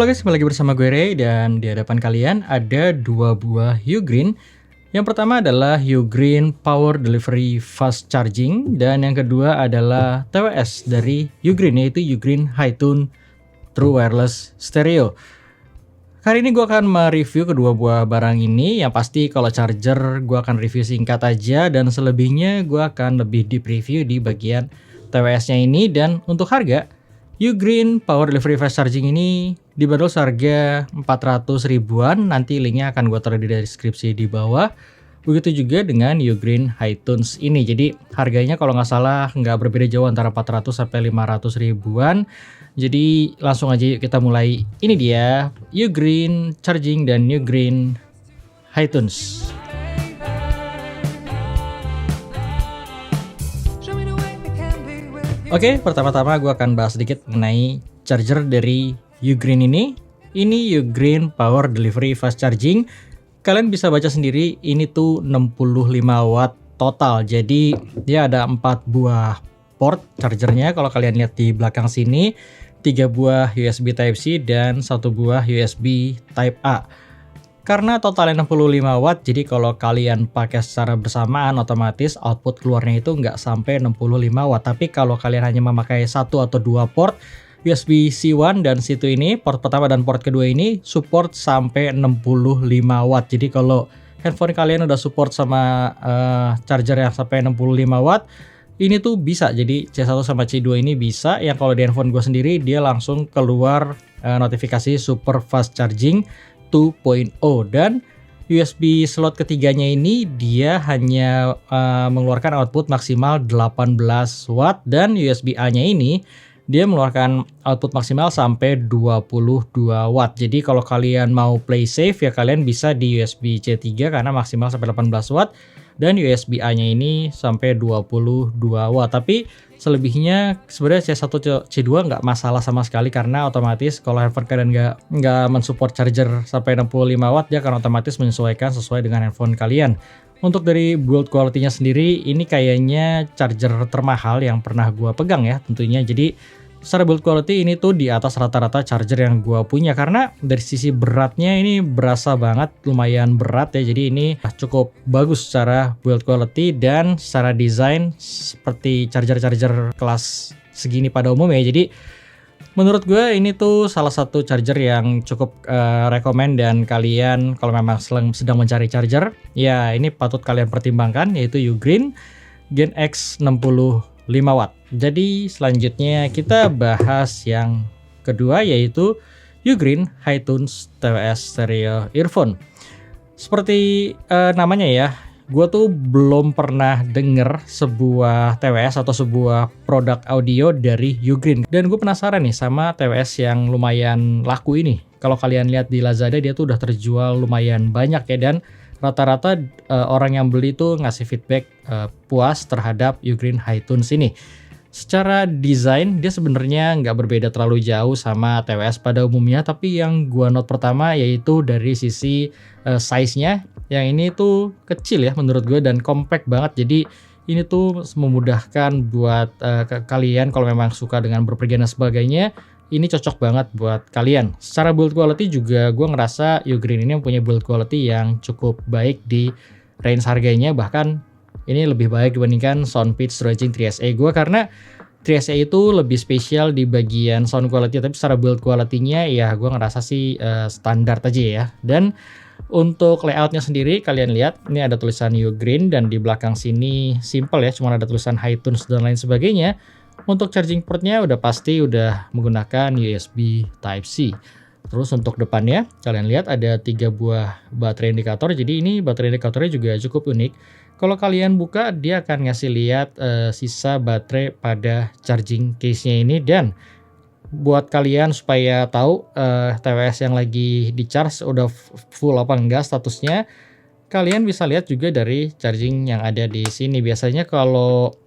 Halo guys, kembali lagi bersama gue Ray dan di hadapan kalian ada dua buah Ugreen. Yang pertama adalah Ugreen Power Delivery Fast Charging dan yang kedua adalah TWS dari Ugreen, yaitu Ugreen Hi-Tune True Wireless Stereo. Kali ini gue akan mereview kedua buah barang ini. Yang pasti kalau charger gue akan review singkat aja dan selebihnya gue akan lebih deep review di bagian TWS-nya ini. Dan untuk harga, Ugreen Power Delivery Fast Charging ini dibanderol seharga 400 ribuan. Nanti linknya akan gue taruh di deskripsi di bawah. Begitu juga dengan Ugreen Hi-Tunes ini. Jadi harganya kalau nggak salah nggak berbeda jauh antara 400 sampai 500 ribuan. Jadi langsung aja yuk kita mulai. Ini dia Ugreen Charging dan Ugreen Hi-Tunes. Oke, pertama-tama gue akan bahas sedikit mengenai charger dari Ugreen ini. Ini Ugreen Power Delivery Fast Charging. Kalian bisa baca sendiri, ini tuh 65 watt total. Jadi dia ada 4 buah port chargernya. Kalau kalian lihat di belakang sini, 3 buah USB Type-C dan 1 buah USB Type-A. Karena totalnya 65 watt, jadi kalau kalian pakai secara bersamaan otomatis output keluarnya itu nggak sampai 65 watt. Tapi kalau kalian hanya memakai 1 atau 2 port USB C1 dan C2 ini, port pertama dan port kedua ini support sampai 65 watt. Jadi kalau handphone kalian udah support sama charger yang sampai 65 watt, ini tuh bisa. Jadi C1 sama C2 ini bisa. Yang kalau di handphone gue sendiri dia langsung keluar notifikasi super fast charging 2.0 dan USB slot ketiganya ini dia hanya mengeluarkan output maksimal 18 watt dan USB A-nya ini dia mengeluarkan output maksimal sampai 22 watt. Jadi kalau kalian mau play safe ya kalian bisa di USB C3 karena maksimal sampai 18 watt dan USB A-nya ini sampai 22 watt. Tapi selebihnya sebenarnya C1 C2 nggak masalah sama sekali karena otomatis kalau handphone kalian nggak mensupport charger sampai 65 watt dia akan otomatis menyesuaikan sesuai dengan handphone kalian. Untuk dari build quality-nya sendiri ini kayaknya charger termahal yang pernah gua pegang ya tentunya. Jadi secara build quality ini tuh di atas rata-rata charger yang gua punya karena dari sisi beratnya ini berasa banget lumayan berat ya. Jadi ini cukup bagus secara build quality dan secara desain seperti charger-charger kelas segini pada umumnya. Jadi menurut gue ini tuh salah satu charger yang cukup rekomen dan kalian kalau memang sedang mencari charger ya ini patut kalian pertimbangkan yaitu Ugreen Gen X 65 watt. Jadi selanjutnya kita bahas yang kedua yaitu Ugreen Hi-Tunes TWS Stereo Earphone. Seperti namanya ya, gue tuh belum pernah denger sebuah TWS atau sebuah produk audio dari Ugreen. Dan gue penasaran nih sama TWS yang lumayan laku ini. Kalau kalian lihat di Lazada dia tuh udah terjual lumayan banyak ya dan rata-rata orang yang beli tuh ngasih feedback puas terhadap Ugreen Hi-Tunes ini. Secara desain dia sebenarnya nggak berbeda terlalu jauh sama TWS pada umumnya, tapi yang gua note pertama yaitu dari sisi size-nya yang ini tuh kecil ya menurut gue dan compact banget. Jadi ini tuh memudahkan buat kalian kalau memang suka dengan berpergian dan sebagainya. Ini cocok banget buat kalian. Secara build quality juga gue ngerasa Ugreen ini mempunyai build quality yang cukup baik di range harganya. Bahkan ini lebih baik dibandingkan Soundpeach Roging 3SA gue karena 3SA itu lebih spesial di bagian sound quality. Tapi secara build quality-nya ya gue ngerasa sih standar aja ya. Dan untuk layoutnya sendiri kalian lihat ini ada tulisan Ugreen dan di belakang sini simple ya, cuma ada tulisan Hi-Tunes dan lain sebagainya. Untuk charging portnya udah pasti udah menggunakan USB Type-C. Terus untuk depannya kalian lihat ada 3 buah baterai indikator. Jadi ini baterai indikatornya juga cukup unik. Kalau kalian buka dia akan ngasih lihat sisa baterai pada charging case-nya ini. Dan buat kalian supaya tahu TWS yang lagi di charge udah full apa enggak statusnya, kalian bisa lihat juga dari charging yang ada di sini. Biasanya kalau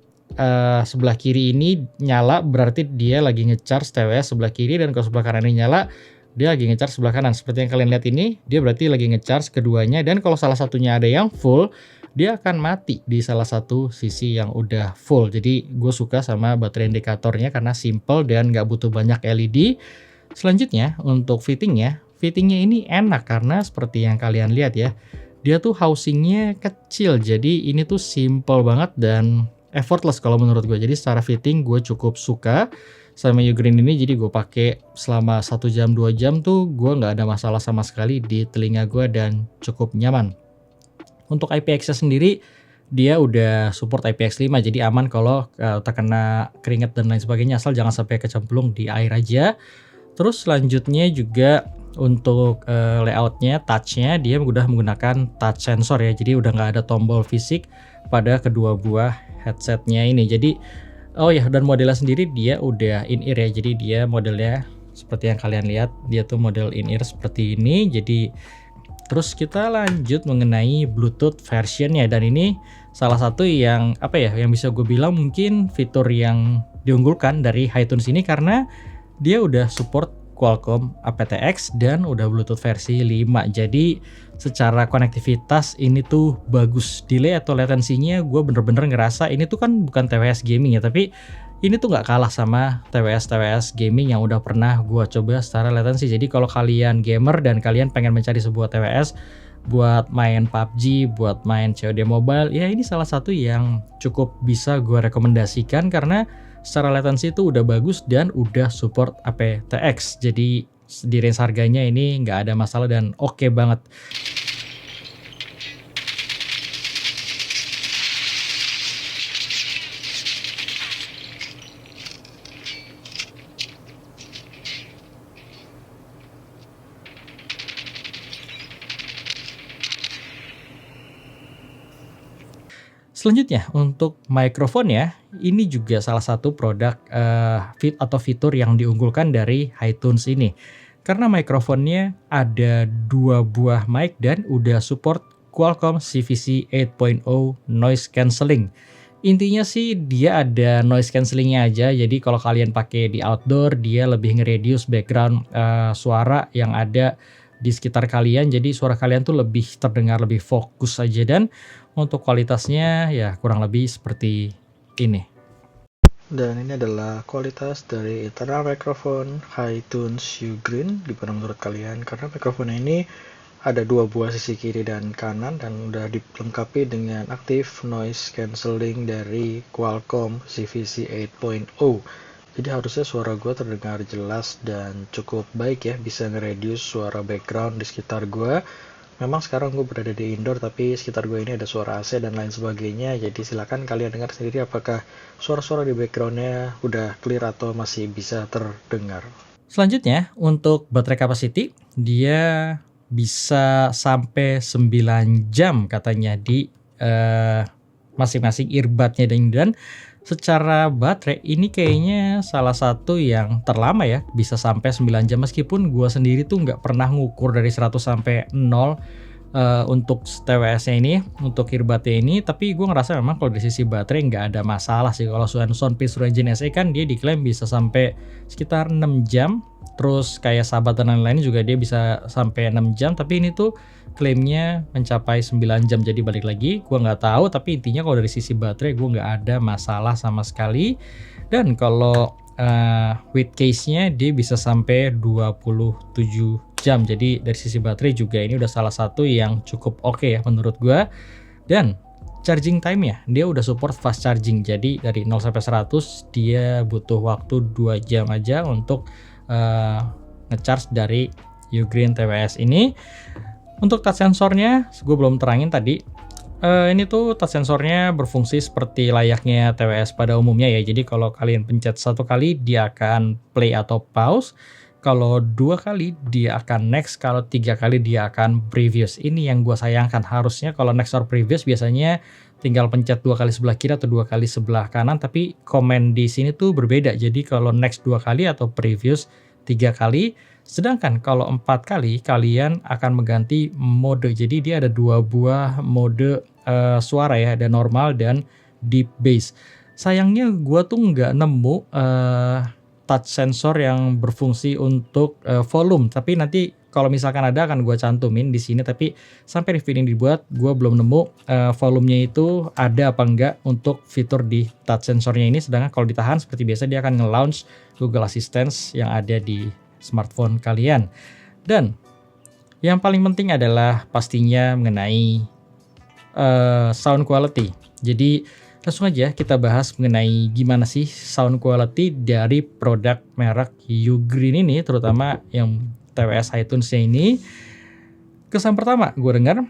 sebelah kiri ini nyala berarti dia lagi ngecharge TWS sebelah kiri, dan kalau sebelah kanan ini nyala dia lagi ngecharge sebelah kanan. Seperti yang kalian lihat ini dia berarti lagi ngecharge keduanya, dan kalau salah satunya ada yang full dia akan mati di salah satu sisi yang udah full. Jadi gue suka sama baterai indikatornya karena simple dan gak butuh banyak LED. Selanjutnya untuk fittingnya ini enak karena seperti yang kalian lihat ya, dia tuh housingnya kecil, jadi ini tuh simple banget dan effortless kalau menurut gue. Jadi secara fitting gue cukup suka sama Ugreen ini, jadi gue pakai selama 1 jam 2 jam tuh gue nggak ada masalah sama sekali di telinga gue dan cukup nyaman. Untuk IPX-nya sendiri dia udah support IPX5, jadi aman kalau terkena keringat dan lain sebagainya, asal jangan sampai kecemplung di air aja. Terus selanjutnya juga untuk layoutnya, touchnya dia udah menggunakan touch sensor ya, jadi udah nggak ada tombol fisik pada kedua buah headsetnya ini. Jadi oh ya, dan modelnya sendiri dia udah in-ear ya, jadi dia modelnya seperti yang kalian lihat, dia tuh model in-ear seperti ini. Jadi terus kita lanjut mengenai Bluetooth versionnya, dan ini salah satu yang apa ya, yang bisa gue bilang mungkin fitur yang diunggulkan dari HiTunes ini karena dia udah support Qualcomm aptX dan udah Bluetooth versi 5. Jadi secara konektivitas ini tuh bagus. Delay atau latensinya gue bener-bener ngerasa ini tuh kan bukan TWS gaming ya, tapi ini tuh nggak kalah sama TWS gaming yang udah pernah gue coba secara latensi. Jadi kalau kalian gamer dan kalian pengen mencari sebuah TWS buat main PUBG, buat main COD Mobile, ya ini salah satu yang cukup bisa gue rekomendasikan karena secara latensi itu udah bagus dan udah support aptX. Jadi di range harganya ini nggak ada masalah dan oke banget. Selanjutnya untuk mikrofon ya, ini juga salah satu produk fitur yang diunggulkan dari HiTunes ini. Karena mikrofonnya ada 2 buah mic dan udah support Qualcomm CVC 8.0 noise cancelling. Intinya sih dia ada noise cancellingnya aja, jadi kalau kalian pakai di outdoor dia lebih nge-reduce background suara yang ada di sekitar kalian, jadi suara kalian tuh lebih terdengar lebih fokus aja, dan untuk kualitasnya ya kurang lebih seperti ini. Dan ini adalah kualitas dari internal microphone HiTunes Ugreen. Gimana menurut kalian? Karena mikrofon ini ada 2 buah sisi kiri dan kanan dan udah dilengkapi dengan active noise cancelling dari Qualcomm CVC 8.0. Jadi harusnya suara gue terdengar jelas dan cukup baik ya, bisa nge-reduce suara background di sekitar gue. Memang sekarang gue berada di indoor, tapi sekitar gue ini ada suara AC dan lain sebagainya. Jadi silakan kalian dengar sendiri apakah suara-suara di backgroundnya udah clear atau masih bisa terdengar. Selanjutnya untuk baterai capacity, dia bisa sampai 9 jam katanya di masing-masing earbudnya, dan secara baterai ini kayaknya salah satu yang terlama ya, bisa sampai 9 jam meskipun gua sendiri tuh nggak pernah ngukur dari 100 sampai 0 untuk TWS-nya ini, untuk earbudnya ini, tapi gue ngerasa memang kalau dari sisi baterai nggak ada masalah sih. Kalau Soundpeace Origin SE kan dia diklaim bisa sampai sekitar 6 jam, terus kayak sahabat dan lain-lain juga dia bisa sampai 6 jam, tapi ini tuh klaimnya mencapai 9 jam. Jadi balik lagi gue nggak tahu, tapi intinya kalau dari sisi baterai gue nggak ada masalah sama sekali. Dan kalau with case-nya dia bisa sampai 27 jam. Jadi dari sisi baterai juga ini udah salah satu yang cukup oke ya menurut gue. Dan charging time-nya dia udah support fast charging. Jadi dari 0 sampai 100 dia butuh waktu 2 jam aja untuk ngecharge dari Ugreen TWS ini. Untuk touch sensornya gue belum terangin tadi. Ini tuh touch sensornya berfungsi seperti layaknya TWS pada umumnya ya. Jadi kalau kalian pencet 1 kali dia akan play atau pause. Kalau 2 kali dia akan next, kalau 3 kali dia akan previous. Ini yang gue sayangkan, harusnya kalau next or previous biasanya tinggal pencet 2 kali sebelah kiri atau 2 kali sebelah kanan, tapi komen di sini tuh berbeda. Jadi kalau next 2 kali atau previous 3 kali, sedangkan kalau 4 kali kalian akan mengganti mode. Jadi dia ada 2 buah mode suara ya, ada normal dan deep bass. Sayangnya gue tuh nggak nemu touch sensor yang berfungsi untuk volume, tapi nanti kalau misalkan ada akan gue cantumin di sini. Tapi sampai review ini dibuat gue belum nemu volumenya itu ada apa enggak untuk fitur di touch sensornya ini. Sedangkan kalau ditahan seperti biasa dia akan nge-launch Google Assistant yang ada di smartphone kalian. Dan yang paling penting adalah pastinya mengenai sound quality. Jadi langsung aja kita bahas mengenai gimana sih sound quality dari produk merek Ugreen ini, terutama yang TWS iTunes-nya ini. Kesan pertama gue dengar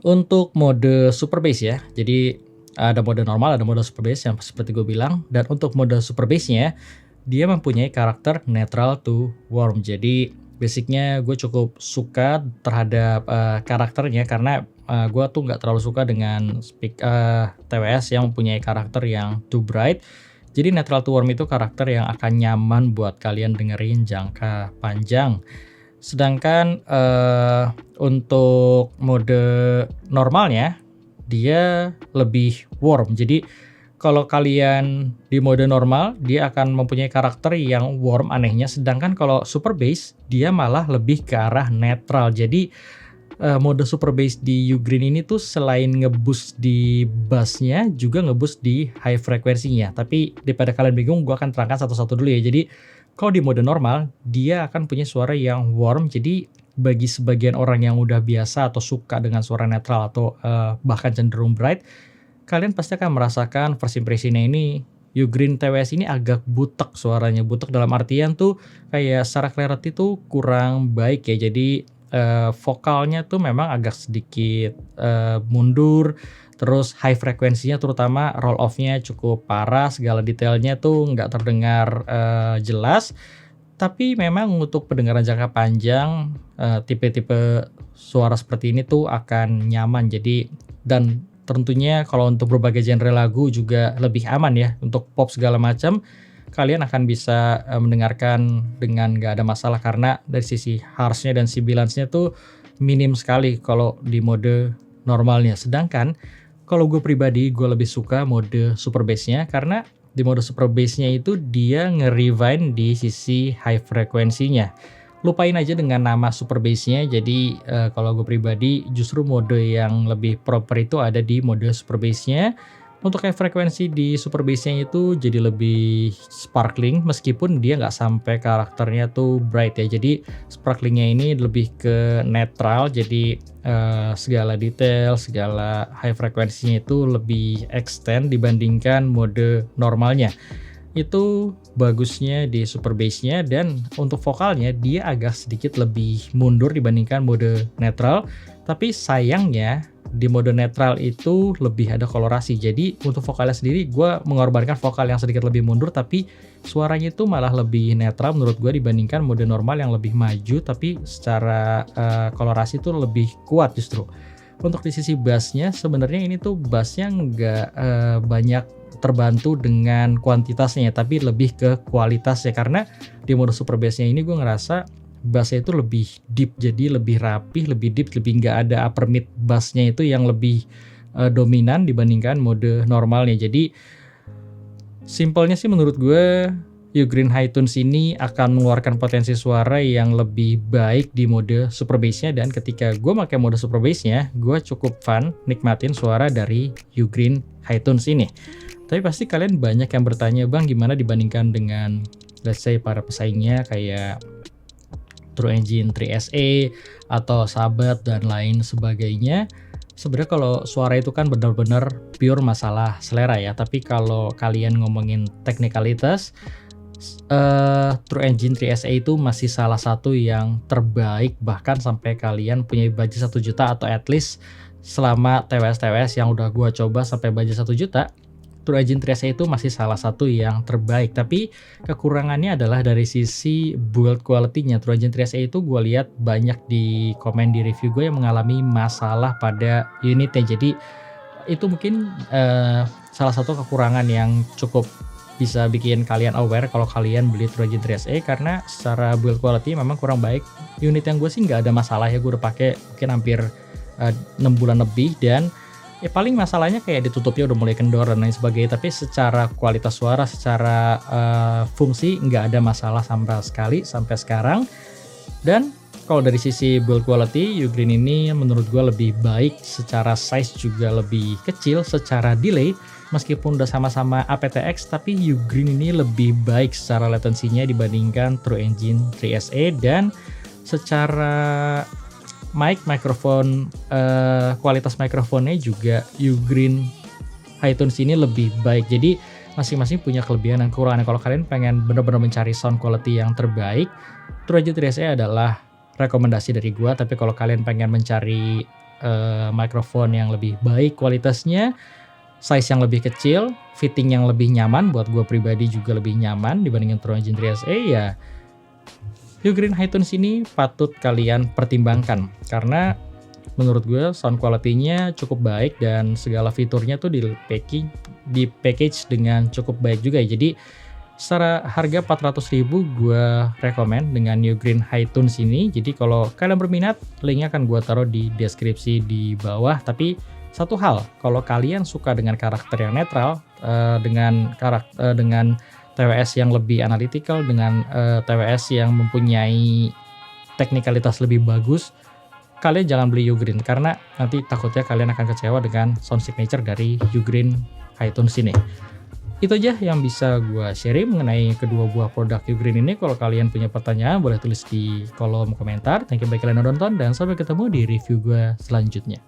untuk mode super bass ya. Jadi ada mode normal, ada mode super bass yang seperti gue bilang. Dan untuk mode super bass-nya dia mempunyai karakter neutral to warm. Jadi basicnya gue cukup suka terhadap karakternya karena gue tuh nggak terlalu suka dengan TWS yang mempunyai karakter yang too bright. Jadi neutral to warm itu karakter yang akan nyaman buat kalian dengerin jangka panjang. Sedangkan untuk mode normalnya dia lebih warm. Jadi kalau kalian di mode normal dia akan mempunyai karakter yang warm anehnya. Sedangkan kalau super bass dia malah lebih ke arah netral. Jadi mode super bass di Ugreen ini tuh selain ngeboost di bassnya juga ngeboost di high frekuensinya. Tapi daripada kalian bingung gue akan terangkan satu-satu dulu ya. Jadi kalau di mode normal dia akan punya suara yang warm. Jadi bagi sebagian orang yang udah biasa atau suka dengan suara netral atau bahkan cenderung bright, kalian pasti akan merasakan first impression-nya ini Ugreen TWS ini agak butek suaranya. Butek dalam artian tuh kayak secara clarity tuh kurang baik ya. Jadi vokalnya tuh memang agak sedikit mundur. Terus high frekuensinya terutama roll off-nya cukup parah. Segala detailnya tuh nggak terdengar jelas. Tapi memang untuk pendengaran jangka panjang tipe-tipe suara seperti ini tuh akan nyaman. Jadi dan tentunya kalau untuk berbagai genre lagu juga lebih aman ya. Untuk pop segala macam kalian akan bisa mendengarkan dengan gak ada masalah karena dari sisi harshnya dan sibilance-nya tuh minim sekali kalau di mode normalnya. Sedangkan kalau gue pribadi gue lebih suka mode super bass-nya karena di mode super bass-nya itu dia nge-refine di sisi high frekuensinya. Lupain aja dengan nama super bass-nya. Jadi kalau gue pribadi justru mode yang lebih proper itu ada di mode super bass-nya. Untuk high frekuensi di super bass-nya itu jadi lebih sparkling meskipun dia nggak sampai karakternya tuh bright ya. Jadi sparklingnya ini lebih ke netral. Jadi segala detail, segala high frekuensinya itu lebih extend dibandingkan mode normalnya. Itu bagusnya di super bass-nya. Dan untuk vokalnya dia agak sedikit lebih mundur dibandingkan mode netral. Tapi sayangnya di mode netral itu lebih ada kolorasi. Jadi untuk vokalnya sendiri gue mengorbankan vokal yang sedikit lebih mundur, tapi suaranya itu malah lebih netral menurut gue dibandingkan mode normal yang lebih maju, tapi secara kolorasi itu lebih kuat justru. Untuk di sisi bassnya sebenarnya ini tuh bassnya nggak banyak terbantu dengan kuantitasnya, tapi lebih ke kualitasnya. Karena di mode super bassnya ini gue ngerasa bassnya itu lebih deep, jadi lebih rapih, lebih deep, lebih nggak ada upper mid bassnya itu yang lebih dominan dibandingkan mode normalnya. Jadi simpelnya sih menurut gue Ugreen iTunes ini akan mengeluarkan potensi suara yang lebih baik di mode super bass-nya. Dan ketika gue pakai mode super bass-nya gue cukup fun nikmatin suara dari Ugreen iTunes ini. Tapi pasti kalian banyak yang bertanya, bang gimana dibandingkan dengan let's say para pesaingnya kayak True Engine 3SA atau Sabat dan lain sebagainya. Sebenarnya kalau suara itu kan benar-benar pure masalah selera ya. Tapi kalau kalian ngomongin teknikalitas, True Engine 3SA itu masih salah satu yang terbaik. Bahkan sampai kalian punya budget 1 juta atau at least selama TWS yang udah gua coba sampai budget 1 juta, True Engine 3SA itu masih salah satu yang terbaik. Tapi kekurangannya adalah dari sisi build quality-nya. True Engine 3SA itu gue lihat banyak di komen di review gue yang mengalami masalah pada unitnya. Jadi itu mungkin salah satu kekurangan yang cukup bisa bikin kalian aware kalau kalian beli True Engine 3SA, karena secara build quality memang kurang baik. Unit yang gue sih nggak ada masalah ya, gue udah pakai mungkin hampir 6 bulan lebih, dan paling masalahnya kayak ditutupnya udah mulai kendor dan lain sebagainya. Tapi secara kualitas suara, secara fungsi nggak ada masalah sama sekali sampai sekarang. Dan Kalau dari sisi build quality, Ugreen ini menurut gue lebih baik, secara size juga lebih kecil, secara delay meskipun udah sama-sama aptX, tapi Ugreen ini lebih baik secara latensinya dibandingkan True Engine 3SE, dan secara mikrofon, kualitas mikrofonnya juga Ugreen High-Tunes ini lebih baik. Jadi masing-masing punya kelebihan dan kekurangan. Kalau kalian pengen benar-benar mencari sound quality yang terbaik, True Engine 3SE adalah rekomendasi dari gua. Tapi kalau kalian pengen mencari mikrofon yang lebih baik kualitasnya, size yang lebih kecil, fitting yang lebih nyaman, buat gua pribadi juga lebih nyaman dibandingin True Engine 3SE, ya Ugreen High-Tunes ini patut kalian pertimbangkan, karena menurut gue sound quality-nya cukup baik dan segala fiturnya tuh di package dengan cukup baik juga. Jadi secara harga 400.000 gue rekomen dengan Ugreen High-Tunes ini. Jadi kalau kalian berminat, linknya akan gue taruh di deskripsi di bawah. Tapi satu hal, kalau kalian suka dengan karakter yang netral, dengan TWS yang lebih analytical, dengan TWS yang mempunyai teknikalitas lebih bagus, kalian jangan beli Ugreen, karena nanti takutnya kalian akan kecewa dengan sound signature dari Ugreen High-Tunes ini. Itu aja yang bisa gue sharing mengenai kedua buah produk Ugreen ini. Kalau kalian punya pertanyaan, boleh tulis di kolom komentar. Thank you bagi kalian yang nonton, dan sampai ketemu di review gue selanjutnya.